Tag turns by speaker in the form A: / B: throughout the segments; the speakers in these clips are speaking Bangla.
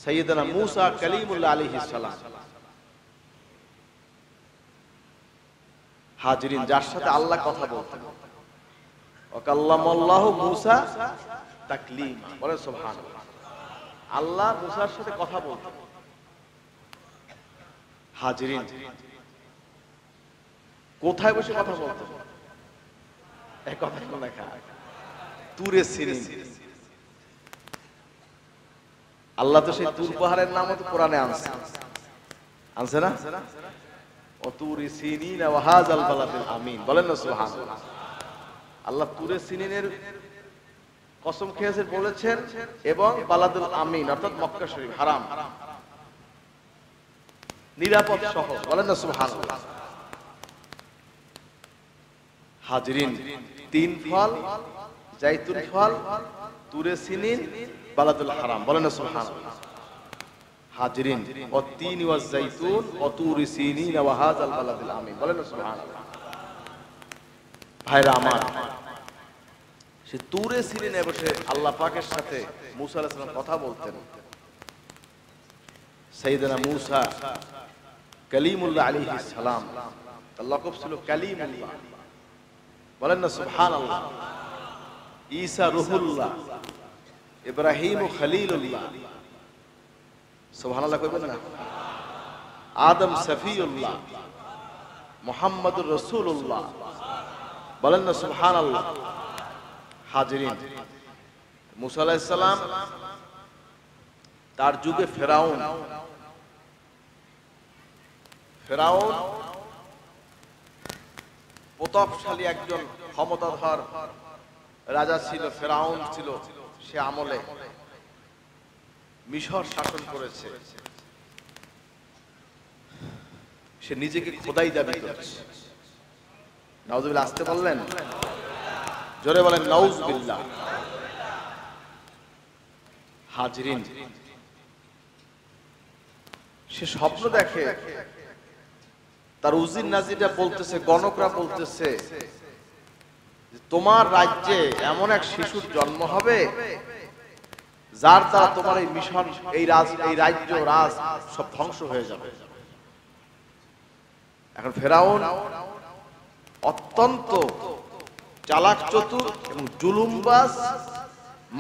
A: সাইয়েদনা মূসা কালিমুল্লাহ আলাইহিস সালাম। হাজিরিন, যার সাথে আল্লাহ কথা বলতেন। ওয়া কাল্লামাল্লাহু মূসা তাকলিমা, বলেন সুবহানাল্লাহ। আল্লাহ মূসার সাথে কথা বলতেন। হাজিরিন, কোথায় বসে কথা বলতেন? এই কথা লেখা তুরে সিনিন। আল্লাহ তো সেই তুর পাহাড়ের নামও তো কোরআনে আনছে, আনছে না? ও তুরি সিনিন ওয়া হাযাল বালাদিল আমিন, বলেন না সুবহানাল্লাহ। আল্লাহ তুরে সিনিনের কসম খেয়েছেন বলেছেন, এবং বালাদুল আমিন অর্থাৎ মক্কা শরীফ হারাম নিরাপদ শহর, বলেন না সুবহানাল্লাহ। হাজিরিন, তিন ফল, জাইতুন ফল, তুরে সিনিন, বালাদুল হারাম, বলেন না সুবহানাল্লাহ। হাজিরিন, ও তিন ওয়াজ জাইতুন ও তুরি সিনিন ওয়া হাযাল বালাদিল আমিন, বলেন না সুবহানাল্লাহ। ভাইরা আমার, সে তুরে সিনিনে বসে আল্লাহ পাকের সাথে মূসা আলাইহিস সালাম কথা বলতেন। সাইয়েদনা মূসা কালিমুল্লাহ আলাইহিস সালাম, তার লকব ছিল কালিমুল্লাহ, বলেন না সুবহানাল্লাহ। ঈসা রুহুল্লাহ, ইব্রাহিম খলিলুল্লাহ, সুবহানাল্লাহ কইবেন না? আদম সফিউল্লাহ, মুহাম্মদুর রাসূলুল্লাহ, বলেন না সুবহানাল্লাহ। হাজিরিন, মূসা আলাইহিস সালাম তার যুগে ফেরাউন প্রতাপশালী একজন ক্ষমতাধর রাজা ছিল, ফেরাউন ছিল। সে আমলে মিশর শাসন করেছে। সে নিজেকে খোদাই দাবি করেছে। নাউজুবিল্লাহ, আসতে বললেন, জোরে বলেন নাউজুবিল্লাহ। হাজিরিন, সে স্বপ্ন দেখে, তার উজির নাজিরা বলতেছে, গণকরা বলতেছে, তোমার রাজ্যে এমন এক শিশুর জন্ম হবে যার দ্বারা তোমার এই মিশন, এই রাজ্য রাজ সব ধ্বংস হয়ে যাবে। এখন ফেরাউন অত্যন্ত চালাক চতুর এবং জুলুমবাজ,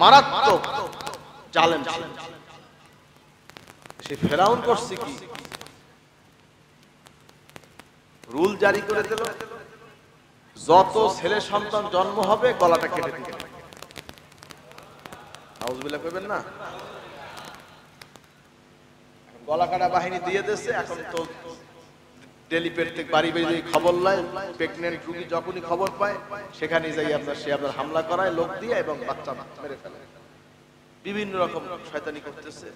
A: মারাত্মক জালেম ছিল। সে ফেরাউন করছে কি, রুল জারি করে দিল, যত ছেলে সন্তান জন্ম হবে গলাটা কেটে দিবে। নাউজুবিল্লাহ কইবেন না? গলা কাটা বাহিনী দিয়ে দিয়েছে। এখন তো ডেলি প্রত্যেক বাড়ি বাড়ি খবর লাই, প্রেগনেন্ট রোগী যখনই খবর পায় সেখানে যাই সে আপনার হামলা করায় লোক দিয়ে এবং বাচ্চা মেরে ফেলে। বিভিন্ন রকম শয়তানি করতেছে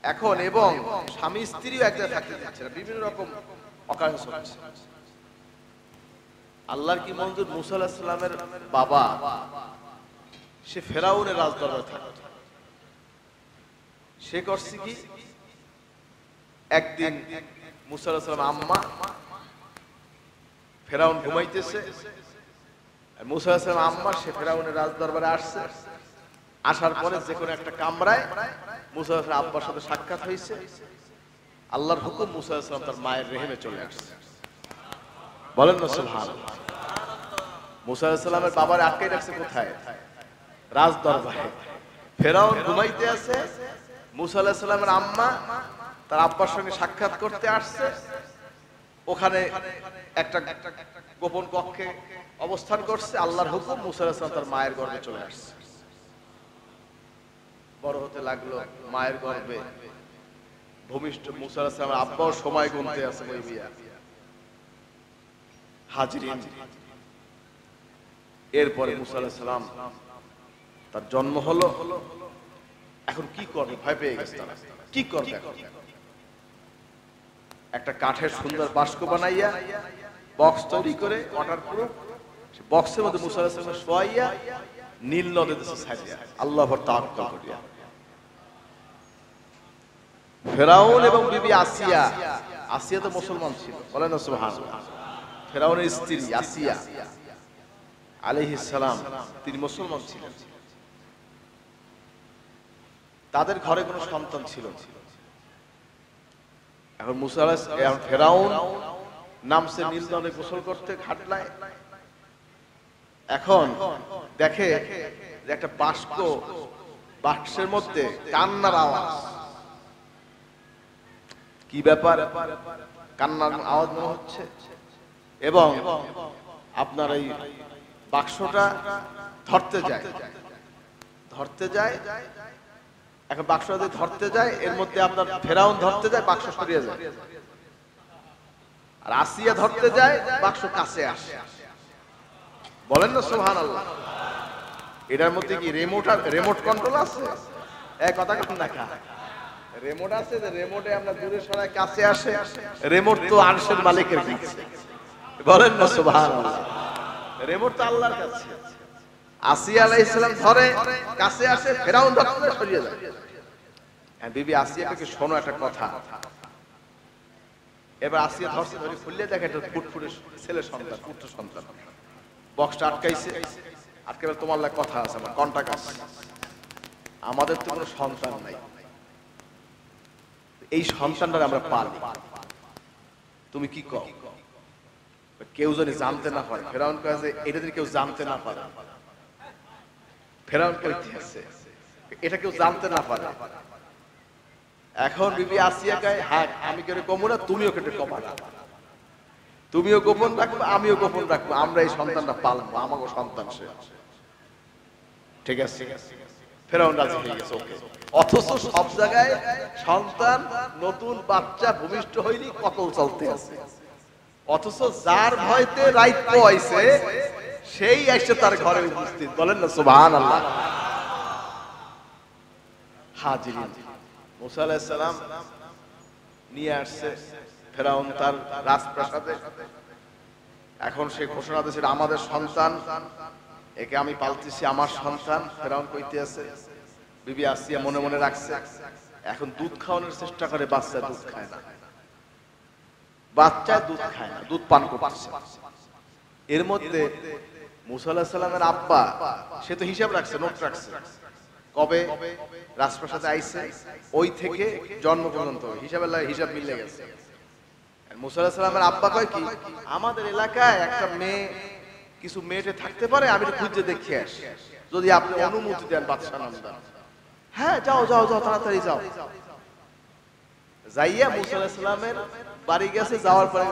A: এখন, এবং স্বামী স্ত্রীও এক জায়গায় থাকতে দিচ্ছে না, বিভিন্ন রকম অকারেন্স হচ্ছে। আল্লাহর কি মঞ্জুর, মূসা আলাইহিস সালামের বাবা সে ফেরাউনের রাজদরবারে থাকত। সে করছে কি, একদিন মূসা আলাইহিস সালাম আম্মা, ফেরাউন ঘুমাইতেছে, মূসা আলাইহিস সালাম আম্মা সে ফেরাউনের রাজদরবারে আসছে। আসার পরে যে কোনো একটা কামরায় মূসা আলাইহিস সালাম আব্বার সাথে সাক্ষাৎ হয়েছে। আল্লাহর হুকুম, মূসা আলাইহিস সালাম তার মায়ের রেহেমে চলে আসছে, বলেন না সুবহানাল্লাহ। মূসা আলাইহিস সালামের বাবার আটকে রাখছে কোথায়? রাজদরবারে। ফেরাউন ঘুমাইতে আছে, মূসা আলাইহিস সালামের আম্মা তার আব্বার সঙ্গে সাক্ষাৎ করতে আসছে। ওখানে একটা গোপন কক্ষে অবস্থান করছে। আল্লাহর হুকুম, মূসা আলাইহিস সালাম তার মায়ের গর্ভে চলে আসছে। বড় হতে লাগলো মায়ের গর্ভে। ভূমিষ্ঠ মূসা আলাইহিস সালামের আব্বাও সময় গুনতে আছে ওই বিয়া। হাজিরিন, এরপরে মূসা আলাইহিস সালাম তার জন্ম হলো। এখন কি করবে? ভয় পেয়ে গেছে তারা। কি করবে? একটা কাঠের সুন্দর বাস্ক বানাইয়া বক্স তৈরি করে ওয়াটারপ্রুফ, বক্সের মধ্যে মূসা আলাইহিস সালাম শোয়াইয়া নীল নদে দিয়েছে ছাড়িয়া, আল্লাহর উপর তাওয়াক্কুল করিয়া। ফেরাউন এবং বিবি আসিয়া, আসিয়া তো মুসলমান ছিল, বলেন না সুবহানাল্লাহ। ফেরাউনের স্ত্রী আসিয়া আলাইহিস সালাম, তিনি মুসলমান ছিলেন। তাদের ঘরে কোনো সন্তান ছিল না। এখন মুসা আলাইহিস সালাম ফেরাউন নামছে নীল নদে গোসল করতে ঘাটলায়। এখন দেখে যে একটা বাক্সের মধ্যে কান্নার আওয়াজ। কি ব্যাপার, কান্নার আওয়াজ মনে হচ্ছে। এবং আপনার এই বাক্সটা ধরতে যায়। এখন বাক্স যদি ধরতে যায়, এর মধ্যে আপনার ফেরাউন ধরতে যায়, বাক্স সরিয়ে যায়। আর আসিয়া ধরতে যায়, বাক্স কাছে আসে। বলেন না সুবহানাল্লাহ। এটার মধ্যে কি রিমোট কন্ট্রোল আছে? এক কথা কম দেখা, রিমোট আছে, যে রিমোটে আমরা দূরে সরাই কাছে আসে। রিমোট তো আরশের মালিকের কাছে। বলেন না সুবহানাল্লাহ। রিমোট তো আল্লাহর কাছে। আসিয়া আলাইহিস সালাম ধরে, কাছে আসে, ফেরাউন ধরতে সরিয়ে যায়। বিবি আসিয়াকে শোনো একটা কথা। এবার আসিয়া ধরছে, ধরে খুললে দেখে একটা ফুটফুটে ছেলে সন্তান, পুত্র সন্তান। বক্সটা আটকাইছে, আটকাবে তোমার লাগে কথা আছে, আমার কন্টাক্ট আছে। আমাদের তো কোনো সন্তান নাই, এই সন্তানটা আমরা পারি, তুমি কি কও? কেউ যদি জানতে না পারে, ফেরাউন কয় যে এটা যদি কেউ জানতে না পারে, ফেরাউন কইতেছে এটা কেউ জানতে না পারে। এখন বিবি আসিয়া কয়, হ্যাঁ আমি কেউ কমু না, তুমিও কেটে কমা না, তুমিও গোপন রাখবো, আমিও গোপন রাখবো, আমরা এই সন্তানটা পালবো, আমাকে সন্তান সে। ঠিক আছে, ফেরাউন রাজি হয়ে গেছে। ওকে। অথচ সব জায়গায় সন্তান, নতুন বাচ্চা ভূমিষ্ঠ হয়নি, কতল চলতে আছে। অথচ যার ভয়তে রাইত পাইছে, সেই এসে তার ঘরে উপস্থিত। বলেন না সুবহানাল্লাহ। হাজিরিন, মুসা আলাইহিস সালাম নিয়ে আসছে ফেরাউন তার রাজপ্রাসাদে। এখন সে ঘোষণা দিয়েছে, আমাদের সন্তান, একে আমি পালতেছি, আমার সন্তান। ফেরাউন কইতে আছে, বিবি আসিয়া মনে মনে রাখছে। এখন দুধ খাওয়ানোর চেষ্টা করে, বাচ্চা দুধ খায় না, দুধ পান করতেছে। এর মধ্যে মুসা আলাইহিস সালামের আব্বা, সে তো হিসাব রাখছে, নোট রাখছে, কবে রাজপ্রাসাদে আইছে, ওই থেকে জন্ম পর্যন্ত হিসাব মিলে গেছে। মুসা আলাইহিস সালামের আব্বা কয় কি, আমাদের এলাকায় একটা মেয়ে, কিছু মেয়েটে থাকতে পারে, আমি একটু খুঁজে দেখে আসি, যদি আপনি অনুমতি দেন বাদশাহ নন্দন। হ্যাঁ যাও যাও যাও, তাড়াতাড়ি যাও। যাইয়া মুসা আলাইহিস সালামের বাড়ি গেছে। যাওয়ার পরে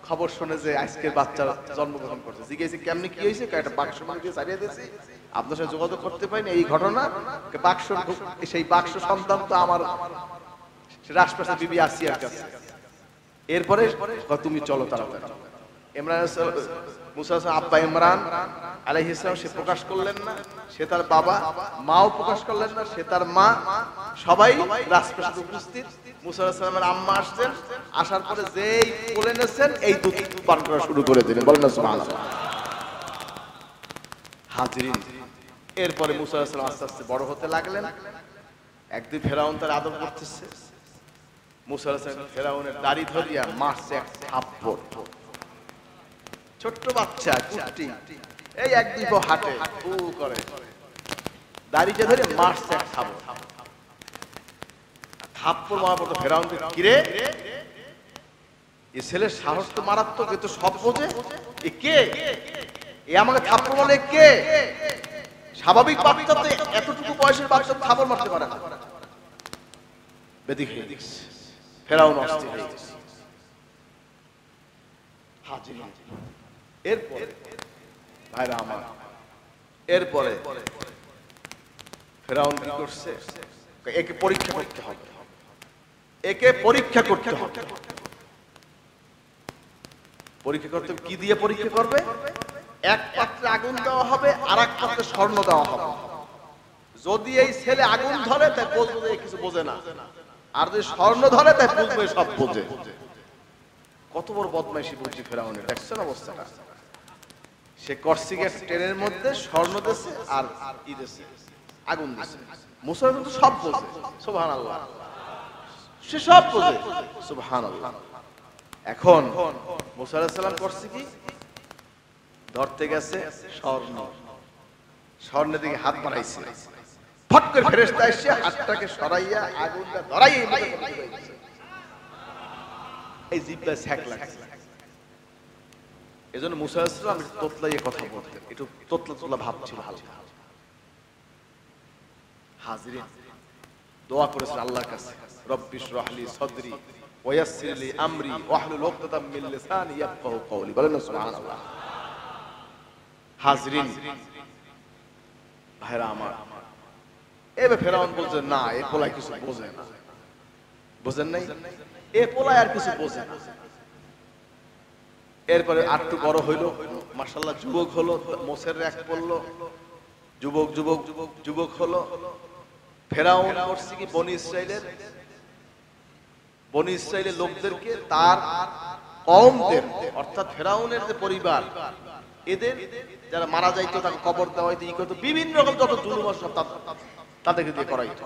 A: খবর শুনে যে আজকের বাচ্চা জন্মগ্রহণ করছে। জিজ্ঞেস কেমনি কি হয়েছে, একটা বাক্স দিয়ে ছাড়িয়ে দিয়েছি, আপনার সাথে যোগাযোগ করতে পারিনি, এই ঘটনা। বাক্স, সেই বাক্স সন্তান তো আমার রাজপ্রাসাদ বিবি আসিয়ার কাছে। এরপরে তুমি চলো তাড়াতাড়ি। মুসা আব্বা ইমরান আলাইহিস সালাম সে প্রকাশ করলেন না, সে তার বাবা মাও প্রকাশ করলেন না, সে তার মা, সবাই রাজপ্রাসাদে উপস্থিত। মুসা আলাইহিস সালামের আম্মা আসছেন, আসার পরে যেই কোলে নেছেন, এই দুধ পান করা শুরু করে দিলেন। বলেন না সুবহানাল্লাহ। হাজিরিন, এরপরে মুসা আলাইহিস সালাম আস্তে আস্তে বড় হতে লাগলেন। একদিন ফেরাউন তার আদর করতেছে, মুসা আলাইহিস সালাম ফেরাউনের দাড়ি ধরিয়া মারছে এক থাপ্পড়। ছোট্ট বাচ্চা, কুট্টি, এই এক দুই পা হাঁটে, ফু করে, দাড়িটা ধরে মারছে এক থাপ্পড় মারার পর ফেরাউন কিরে, এ ছেলের সাহস তো মারাত্মক, এ তো সব বোঝে, এ কে, এ আমাকে থাপ্পড় মারলে কে? স্বাভাবিক বাচ্চা তো এতটুকু বয়সের বাচ্চা থাপ্পড় মারতে পারে না। বেদিক হয়ে গেছে, ফেরাউন অস্থির হয়ে গেছে। হাজির। এরপরে ভাইরা আমার, এরপরে ফেরাউন কি করছে, একে পরীক্ষা করতে হবে, একে পরীক্ষা করতে হবে। পরীক্ষা করতে কি দিয়ে পরীক্ষা করবে? এক পাত্রে আগুন দেওয়া হবে, আর এক পাত্রে স্বর্ণ দেওয়া হবে। যদি এই ছেলে আগুন ধরে, তাই বুঝবে কিছু বোঝে না, আর যদি স্বর্ণ ধরে, তাই বুঝবে সব বোঝে। কত বড় বদমাইশি বুঝছি ফেরাউনের, দেখছেন অবস্থাটা? সে করছে কি, ট্রেনের মধ্যে স্বর্ণ দেশে আর ই দেশে আগুন দেশে। মুসা তো সব বোঝে, সুবহানাল্লাহ, সে সব বোঝে, সুবহানাল্লাহ। এখন মুসা আলাইহিস সালাম করছে কি, ধরতে গেছে স্বর্ণের দিকে হাত বাড়াইছে, ফট করে ফেরেশতা এসে হাতটাকে সরাইয়া আগুনটা ধরাইয়া মুখে করে দিয়েছে। এই জিহ্বা ছ্যাক লাগছে। এজন্য মুসা আলাইহিস সালাম তোতলাইয়ে কথা বলতেন, একটু তোতলা তোতলা ভাব ছিল হালকা। হাজিরিন, দোয়া করেছেন আল্লাহর কাছে, রব্বি ইশরাহ লি সাদরি ওয়া ইয়াসসির লি আমরি ওয়াহলুল উকদাতাম মিন লিসানি ইয়াফকাহু কওলি। বলেন না সুবহানাল্লাহ। হাজিরিন ভাইরা আমার, এবার ফেরাউন বলছে না, এ পোলায় কিছু বোঝে না। বোঝেন নাই? এ পোলায় আর কিছু বোঝে না। এরপরে আর একটু বড় হইল, মাশাআল্লাহ যুবক হলো, মোসের র্যাক পড়লো, যুবক যুবক যুবক যুবক হলো। ফেরাউন করছে কি বনি ইসরাইলের লোকদেরকে, তার কওমদের, অর্থাৎ ফেরাউনের যে পরিবার, এদের যারা মারা যাইতো তাকে কবর দেওয়া হইতো, ই করতো, বিভিন্ন রকম যত জুলুম সব তাদেরকে দিয়ে করাইতো।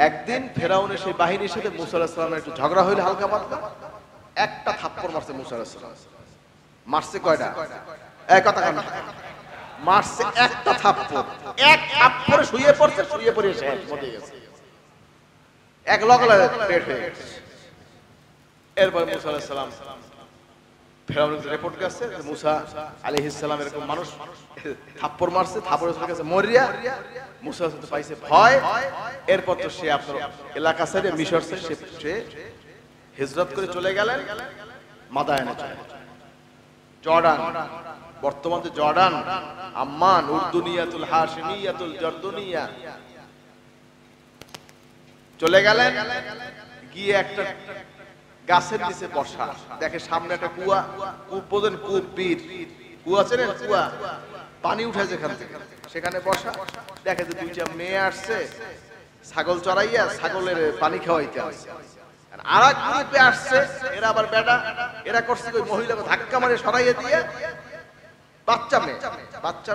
A: একদিন ফেরাউনের সেই বাহিনীর সাথে মুসা আলাইহিস সালামের একটু ঝগড়া হইল হালকা পাতলা, একটা থাপ্পড় মারছে মুসা আলাইহিস সালাম। মারছে কয়টা? এক কথা কান, মারছে একটা থাপ্পড়। এক থাপ্পড়ে শুয়ে পড়ছে, শুয়ে পড়ে শেষ, মরে গেছে। এক লগলা ডেড হয়ে গেছে। এরপর মুসা আলাইহিস সালাম ফেরাউনের রিপোর্ট কাছে যে মুসা আলাইহিস সালাম এরকম মানুষ থাপ্পড় মারছে, থাপ্পড়ে চলে গেছে মরিয়া। মুসা আলাইহিস সালাম পাইছে ভয়। এরপর তো সে আপনার এলাকা ছেড়ে মিশর সে হিজরত করে চলে গেলেন মাদায়েনে, জর্ডান, বর্তমান যে জর্ডান, আম্মান, উর্দুনিয়াতুল হাশিমিয়াতুল জর্দনিয়া, চলে গেলেন। গিয়ে একটা গাছের নিচে বসা, দেখে সামনে একটা কুয়া, কূপ বোঝেন, কূপ, বীর কুয়া, চেনেন কুয়া, পানি উঠে যেখান থেকে, সেখানে বসা। দেখে যে দুইটা মেয়ে আসছে ছাগল চড়াইয়া, ছাগলের পানি খাওয়াইতে আসছে। আর এক গ্রুপে আসছে, এরা আবার বেটা, এরা করছে ওই মহিলাকে ধাক্কা মারে সরাইয়ে দিয়ে, বাচ্চা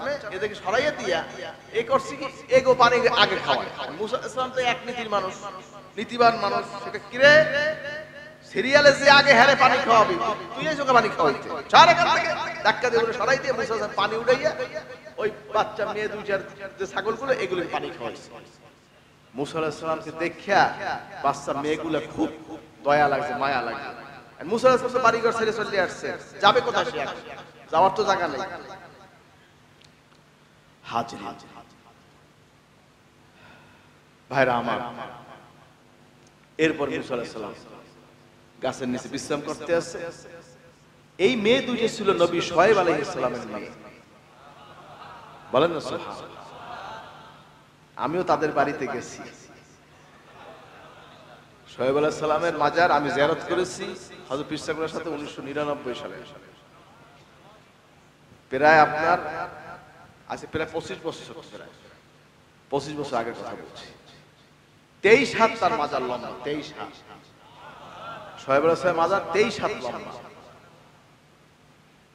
A: মেয়ে এদেরকে সরাইয়ে দিয়া এ করছে কি, এগো পানি আগে খাওয়ায়। মুসা আলাইহিস সালাম তো এক নীতির মানুষ, নীতিবান মানুষ, সেটা কিরে সিরিয়ালে যে আগে হারে পানি খাওয়াবি, তুই এই চোখে পানি খাওয়াইতে সারা কাল থেকে ধাক্কা দিয়ে সরাই দিয়ে মুসা আলাইহিস পানি উঠাইয়া ওই বাচ্চা মেয়ে দুই চার যে ছাগলগুলো, এগুলো পানি খাওয়াইছে। মুসা আলাইহিস সালামকে দেখিয়া বাচ্চা মেয়েগুলো খুব দয়া লাগছে, মায়া লাগছে। মুসা আলাইহিস সালাম বাড়িঘর ছেড়ে চলে আসছে, যাবে কোথায়? সে যাওয়ার তো জায়গা নেই। হাজির ভাইরা আমার, এরপর মুসা আলাইহিস সালাম গাছের নিচে বিশ্রাম করতে আসছে। এই মেয়ে দুইটা ছিল নবী শুআয়ব আলাইহিস সালামের মেয়ে। বলেন না সুবহানাল্লাহ। আমিও তাদের বাড়িতে গেছি, শুআয়ব আলাইহিস সালামের মাজার আমি জিয়ারত করেছি হযরত পীর সাহেবের সাথে 1999 সালে। প্রায় আপনার আছে প্রায় 25 বছর, প্রায় 25 বছর আগের কথা বলছি। 23 হাত তার মাজার লম্বা, 23 হাত। শুআয়ব আলাইহিস সালামের মাজার 23 হাত লম্বা।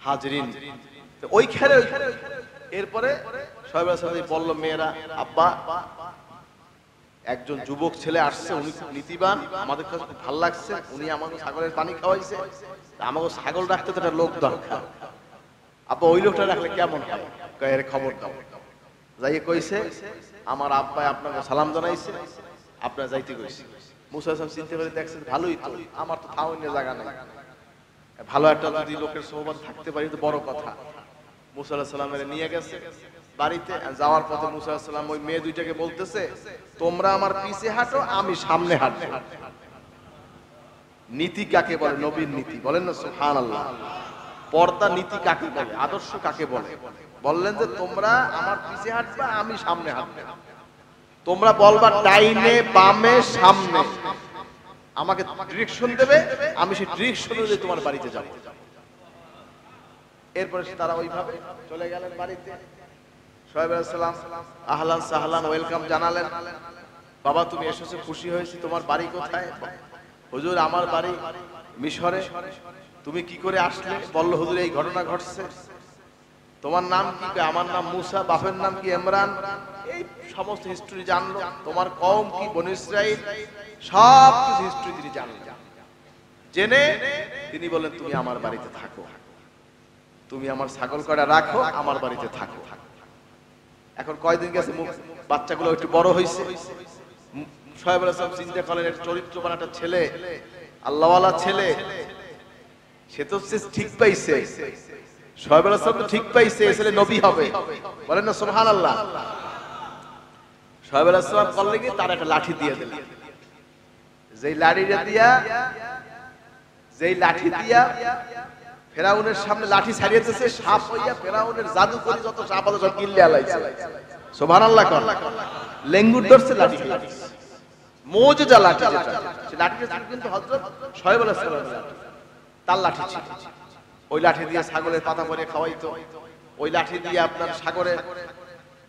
A: হাজিরিন, ওইখানে এরপরে শুআয়ব আলাইহিস সালাম বলল, মেয়েরা, আব্বা একজন যুবক ছেলে আসছে, উনি খুব নীতিবান, আমাদের কাছে খুব ভালো লাগছে, উনি আমাকে ছাগলের পানি খাওয়াইছে, আমাকে ছাগল রাখতে তো একটা লোক দরকার। আব্বা ওই লোকটা রাখলে কেমন হয়? এর খবর দাও। যাইয়ে কইছে, আমার আব্বা আপনাকে সালাম জানাইছে, আপনার যাইতে কইছে। মুসা আলাইহিস সালাম চিন্তা করে দেখছেন, ভালোই তো, আমার তো থাউইনে জায়গা নেই, ভালো একটা যদি লোকের সোহবত থাকতে পারি তো বড় কথা। মুসা আলাইহিস সালামের নিয়ে গেছে বাড়িতে। যাওয়ার পথে মুসা আলাইহিস সালাম ওই মেয়ে দুইটাকে বলতেছে, তোমরা আমার পিছে হাঁটো, আমি সামনে হাঁটবো। নীতি কাকে বলে? নবীর নীতি। বলেন না সুবহানাল্লাহ। পর্দা নীতি কাকে বলে? আদর্শ কাকে বলে? বললেন যে তোমরা আমার পিছে হাঁটবা, আমি সামনে হাঁটবো। তোমরা বলবা ডাইনে বামে সামনে, আমাকে ডিরেকশন দেবে, আমি সেই ডিরেকশন অনুযায়ী তোমার বাড়িতে যাব। এরপরে তারা ওইভাবে চলে গেলেন বাড়িতে। শুআয়ব আলাইহিস সালাম আহলান সাহলান ওয়েলকাম জানালেন। বাবা তুমি এসেছো, খুশি হয়েছি, তোমার বাড়ি কোথায়? হুজুর আমার বাড়ি মিশরে। তুমি কি করে আসলে? বলল হুজুর এই ঘটনা ঘটছে। তোমার নাম কি? আমার নাম মুসা, বাপের নাম কি? ইমরান। এই সমস্ত হিস্ট্রি জানলো। তোমার কওম কি? বনি ইসরাইল। সব কিছু হিস্ট্রি তিনি জানলেন। জেনে তিনি বললেন, তুমি আমার বাড়িতে থাকো, তুমি আমার ছাগল কটা রাখো, আমার বাড়িতে থাকো। এখন কয়দিন গেছে বাচ্চাগুলো একটু বড় হয়েছে, শোয়েব আলাইহিস সালাম চিন্তা করলেন একটা চরিত্রবান একটা ছেলে, আল্লাহওয়ালা ছেলে, সে তো ঠিক পাইছে, শোয়েব আলাইহিস সালাম তো ঠিক পাইছে এই ছেলে নবী হবে, বলেন না সুবহানাল্লাহ। শোয়েব আলাইহিস সালাম করলেন কি, তার একটা লাঠি দিয়ে দিলেন, যেই লাঠি দিয়া ফেরাউনের সামনে লাঠি ছাড়িয়ে দিয়েছে, সাপ হইয়া ফেরাউনের জাদু করে যত সাপ আছে সব গিলে আলাইছে। সুবহানাল্লাহ কোন লেঙ্গুর ধরছে, লাঠি মুজিজা লাঠি, যেটা সে লাঠিটা ছিল কিন্তু হযরত শোয়েব আলাইহিস সালামের লাঠি, তার লাঠি ছিল। ওই লাঠি দিয়ে ছাগলের পাতা পরে খাওয়াইতো, ওই লাঠি দিয়ে আপনার সাগরে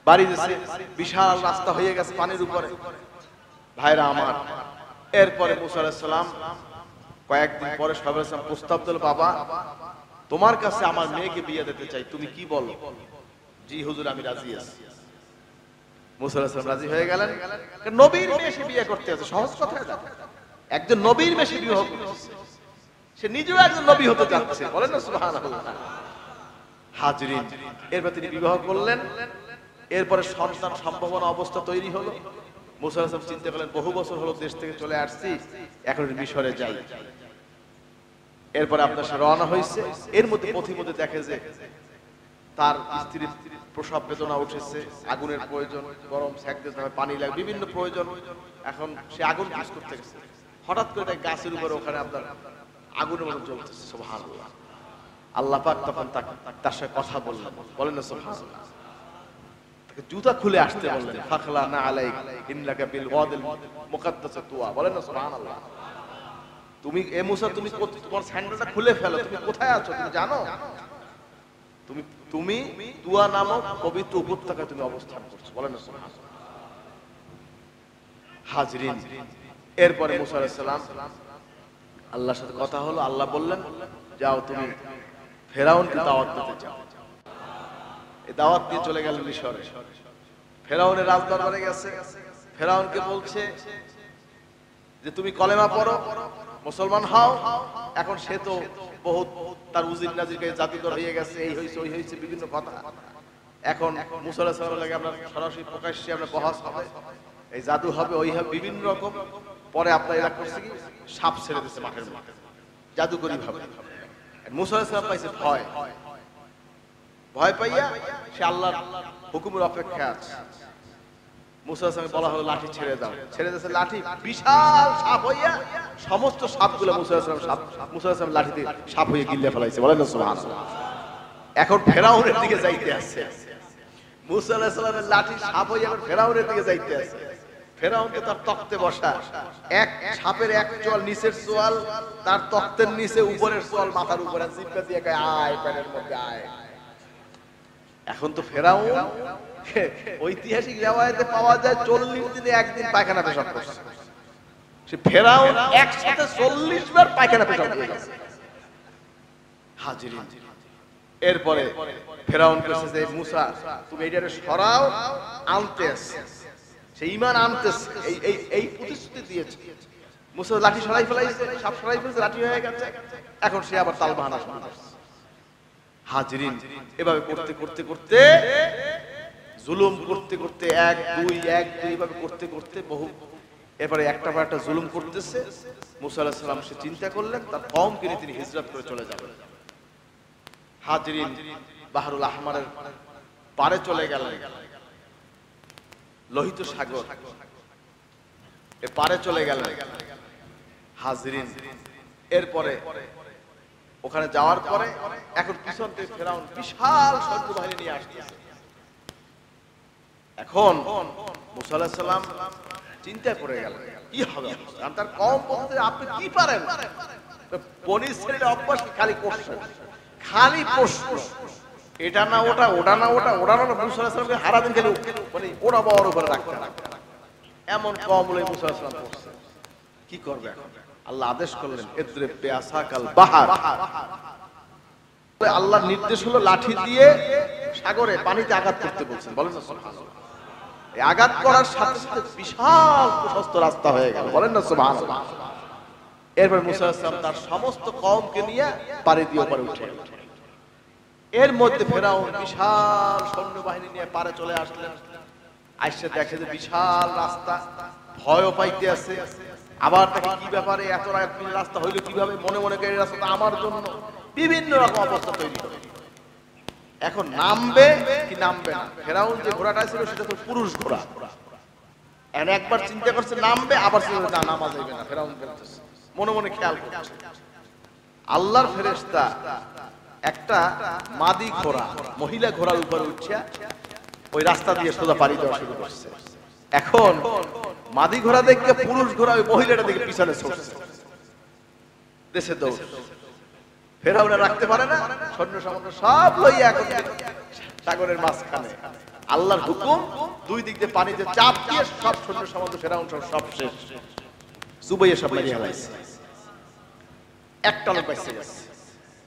A: বাড়ি দিয়েছে, বিশাল রাস্তা হয়ে গেছে পানির উপরে। ভাইরা আমার, এরপরে মুসা আলাইহিস সালাম কয়েকদিন পরে শোয়েব আলাইহিস সালাম প্রস্তাব দিল, বাবা তোমার কাছে আমার মেয়েকে বিয়ে দিতে চাই, তুমি কি বলো? জি হুজুর, আমি রাজি আছি। মুসা আলাইহিস সালাম রাজি হয়ে গেলেন। নবীর মেয়ে সে বিয়ে করতে আছে, সহজ কথা না। একজন নবীর মেয়ে সে বিবাহ করতেছে, সে নিজেও একজন নবী হতে যাচ্ছে, বলেন না সুবহানাল্লাহ। হাজরিন, এরপর তিনি বিবাহ করলেন। এরপরে সন্তান সম্ভাবনা অবস্থা তৈরি হলো। মুসা আলাইহিস সালাম চিন্তা করলেন, বহু বছর হলো দেশ থেকে চলে আসছি, এখন মিশরে যাই। এরপরে আপনার সে রওনা হয়েছে। এর মধ্যে পথিমধ্যে দেখে যে তার স্ত্রীর প্রসব বেদনা উঠেছে, আগুনের প্রয়োজন, গরম সেক দিতে হবে, পানি লাগে, বিভিন্ন প্রয়োজন। এখন সে আগুন কাজ করতে গেছে, হঠাৎ করে গাছের উপরে ওখানে আপনার আগুনের মতো জ্বলতেছে। সুবহানাল্লাহ। আল্লাহ পাক তখন তার সাথে কথা বললেন, বলেন না সুবহানাল্লাহ। তাকে জুতা খুলে আসতে বললেন, ফাখলা না আলাইক ইন্নাকা বিল ওয়াদিল মুকাদ্দাস তুয়া, বলেন না সুবহানাল্লাহ। তুমি এ মুসা, তুমি তোমার স্যান্ডেলটা খুলে ফেলো, তুমি কোথায় আছো তুমি জানো? তুমি তুয়া নামক পবিত্র উপত্যকায় তুমি অবস্থান করছো, বলেন না সুবহানাল্লাহ। হাজরিন, এরপরে মুসা আলাইহিস সালাম আল্লাহর সাথে কথা হলো। আল্লাহ বললেন, যাও তুমি ফেরাউনকে দাওয়াত দিতে যাও। এই দাওয়াত দিয়ে চলে গেল মিশরে। ফেরাউনের রাজদরবারে গেছে, ফেরাউনকে বলছে যে তুমি কলেমা পড়ো, মুসলমান হও। এখন সে তো বহুত তার উজির নাজিরকে জাদুকর হয়ে গেছে, এই হইছে ওই হইছে বিভিন্ন কথা। এখন মুসা আলাইহিস সালামের লাগে আপনার সরাসরি প্রকাশ্যে আপনার বহস হবে, এই জাদু হবে, ওই হবে, বিভিন্ন রকম। পরে আপনার এরা করছে কি, সাপ ছেড়ে দিচ্ছে মাঠের মধ্যে, জাদুকরি ভাবে। মুসা আলাইহিস সালাম পাইছে ভয় পাইয়া সে আল্লাহর হুকুমের অপেক্ষায় আছে। মুসা আলাইহিস সালামকে বলা হলো লাঠি ছেড়ে দাও, ছেড়ে দিয়েছে। লাঠি বিশাল সাপ হইয়া সমস্ত সাপগুলো মুসা আলাইহিস সালাম লাঠি দিয়ে সাপ হয়ে গিলে ফেলাইছে, বলেন না সুবহানাল্লাহ। এখন ফেরাউনের দিকে যাইতে আছে, মুসা আলাইহিস সালামের লাঠি সাপ হইয়া এখন ফেরাউনের দিকে যাইতে আছে। ফেরাউনকে তার তখ্তে বসা, এক সাপের এক চোয়াল নিচের চোয়াল তার তখ্তের নিচে, উপরের চোয়াল মাথার উপরে, জিব্বা দিয়ে কয় আয় পেটের মধ্যে আয়। এখন তো ফেরাউন, ঐতিহাসিক রিওয়ায়াতে পাওয়া যায় 40 দিনে একদিন পায়খানা পেশাব করছে। সে ফেরাউন একসাথে 40 বার পায়খানা পেশাব করেছে। হাজিরিন, এরপরে ফেরাউন কইছে যে মুসা তুমি এইটারে সরাও, আনতেছে, সে ঈমান আনতেছে, এই প্রতিশ্রুতি দিয়েছে। মুসা লাঠি সরাই ফেলাইছে, সাপ সরাই ফেলছে, লাঠি হয়ে গেছে। এখন সে আবার তালবাহানা শুরু করছে। হাজরিন, এভাবে করতে করতে করতে, জুলুম করতে করতে, এক দুই এভাবে করতে করতে বহু, এবারে একটা পর একটা জুলুম করতেছে। মুসা আলাইহিস সালাম সে চিন্তা করলেন তার কওমকে নিয়ে তিনি হিজরত করে চলে যাবেন। হাজরিন, বাহরুল আহমারের পারে চলে গেলেন, লোহিত সাগর এ পারে চলে গেলেন। হাজরিন, এরপরে ওখানে যাওয়ার পরে এখন পিছন থেকে ফেরাউন বিশাল সৈন্যবাহিনী নিয়ে আসতেছে। এখন মুসা আলাইহিস সালাম চিন্তায় পড়ে গেলেন কি হবে, কারণ তার কওম বলতে আপনি কি পারেন, বনি ইসরাঈলের অভ্যাস খালি কোশ্চেন, খালি প্রশ্ন, এটা না ওটা, ওটা না ওটা, ওটা না। মুসা আলাইহিস সালামকে সারা দিন খালি মানে ওরা বড় উপরে রাখতে, এমন কওম লই মুসা আলাইহিস সালাম করছে। কি করবে এখন? আল্লাহ আদেশ করলেন ইদরিব বিআসাকাল বাহার। আল্লাহর নির্দেশ হলো লাঠি দিয়ে সাগরে পানিতে আঘাত করতে বলছেন, বলেন না সুবহানাল্লাহ। এই আঘাত করার সাথে সাথে বিশাল প্রশস্ত রাস্তা হয়ে গেল, বলেন না সুবহানাল্লাহ। এরপর মুসা আলাইহিস সালাম তার সমস্ত কওমকে নিয়ে পাড়ি দিয়ে ওপারে উঠে, এর মধ্যে ফেরাউন বিশাল সৈন্যবাহিনী নিয়ে পারে চলে আসলেন। আইসা দেখে যে বিশাল রাস্তা, ভয়ও পাইতে আছে। আবার দেখে কি ব্যাপারে এত রাস্তা হইলো কিভাবে, মনে মনে করে রাস্তা আমার জন্য বিভিন্ন রকম অবস্থা তৈরি করে। এখন নামবে কি নামবে না। ফেরাউন যে ঘোড়াটা ছিল সেটা তো পুরুষ ঘোড়া। একবার চিন্তা করছে নামবে, আবার না নামা যাবে না। ফেরাউন মনে মনে খেয়াল করছে। আল্লাহর ফেরেশতা একটা মাদি ঘোড়া, মহিলা ঘোড়ার উপরে উঠিয়া ওই রাস্তা দিয়ে সোজা পাড়ি দেওয়া শুরু করছে। এখন মাদি ঘোড়া দেখে পুরুষ ঘোড়া ওই মহিলাটা দেখে পিছনে ছুটছে, দেশে দৌড়। ফেরাউন রাখতে পারে না, সৈন্য সামন্ত সব লইয়া এখন সাগরের মাঝখানে। আল্লাহর হুকুম, দুই দিক দিয়ে পানিতে চাপ দিয়ে সব সৈন্য সামন্ত ফেরাউন সব শেষ, চুবাইয়ে সব মারিয়া ফেলাইছে। একটা লোক বেঁচে গেছে,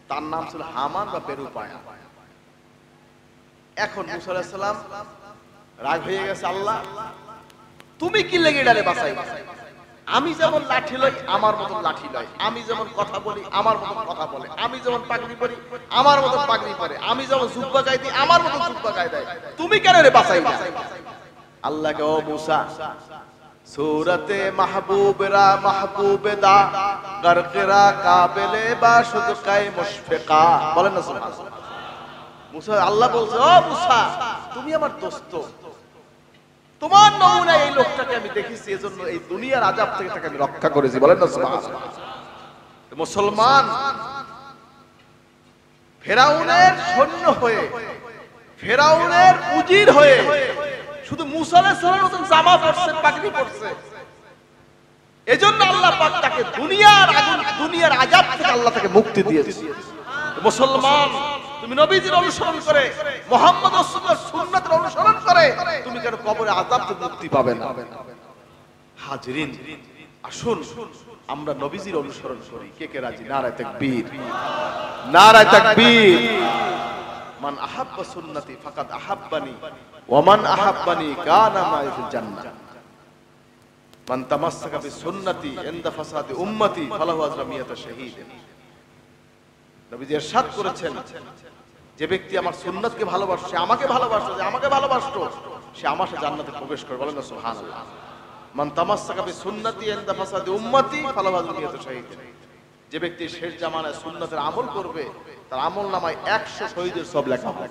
A: তার নাম ছিল হামান বা পেরুপায়া। এখন মুসা আলাইহিস সালাম রাগ হয়ে গেছে, আল্লাহ তুমি কি লেগে ডালে বাঁচাই? আমি যেমন লাঠি লই আমার মতন লাঠি লয়, আমি যেমন কথা বলি আমার মতন কথা বলে, আমি যেমন পাগড়ি পরি আমার মতন পাগড়ি পরে, আমি যেমন জুব্বা গায়ে দিই আমার মতন জুব্বা গায়ে দেয়, তুমি কেন রে বাঁচাই না? আল্লাহকে, ও মুসা, সূরাতে মাহবুবরা মাহবুবেদা গরকেরা কাবেলে বা সুদকায়ে মুশফিকা, বলেন না সুবহানাল্লাহ। মুসা, আল্লাহ বলছে, ও মুসা তুমি আমার দোস্ত, তোমার নমুনায় এই লোকটাকে আমি দেখেছি, এজন্য এই দুনিয়ার আযাব থেকে তাকে আমি রক্ষা করেছি, বলেন না সুবহানাল্লাহ। মুসলমান ফেরাউনের সৈন্য হয়ে, ফেরাউনের উজির হয়ে শুধু মুসা আলাইহিস সালামের মতন জামা পরছে, পাগড়ি পরছে, এজন্য আল্লাহ পাক তাকে দুনিয়ার আগুন, দুনিয়ার আযাব থেকে আল্লাহ তাকে মুক্তি দিয়েছে। মুসলমান তুমি নবীজির অনুসরণ করে, মুহাম্মদ রাসূলুল্লাহর সুন্নাতের অনুসরণ করে তুমি কেন কবরে আযাব থেকে মুক্তি পাবে না? হাজিরিন, আসুন আমরা নবীজির অনুসরণ করি। কে কে রাজি? নারায়ে তাকবীর, নারায়ে তাকবীর। মান আহাব্বা সুন্নতি ফাকাদ আহাব্বানি ওয়া মান আহাব্বানি কানা মা'i ফিল জান্নাহ। মান তামাসসাকা বিসুন্নতি ইনদা ফাসাদি উম্মতি ফালাহু আজরু মিয়াতা শাহীদ। নবীজি ইরশাদ করেছেন, যে ব্যক্তি আমার সুন্নাতকে ভালোবাসে, আমাকে ভালোবাসে, যে আমাকে ভালোবাসতো, সে আমার সাথে জান্নাতে প্রবেশ করবে, বলেন না সুবহানাল্লাহ। মান তামাসসাকা বিসুন্নতি ইনদা ফাসাদি উম্মতি ফালাহু আজরু মিয়াতা শাহীদ। যে ব্যক্তি শেষ জামানায় সুন্নাতের আমল করবে, তার আমল নামায় 100 শহীদের সওয়াব লেখা হবে।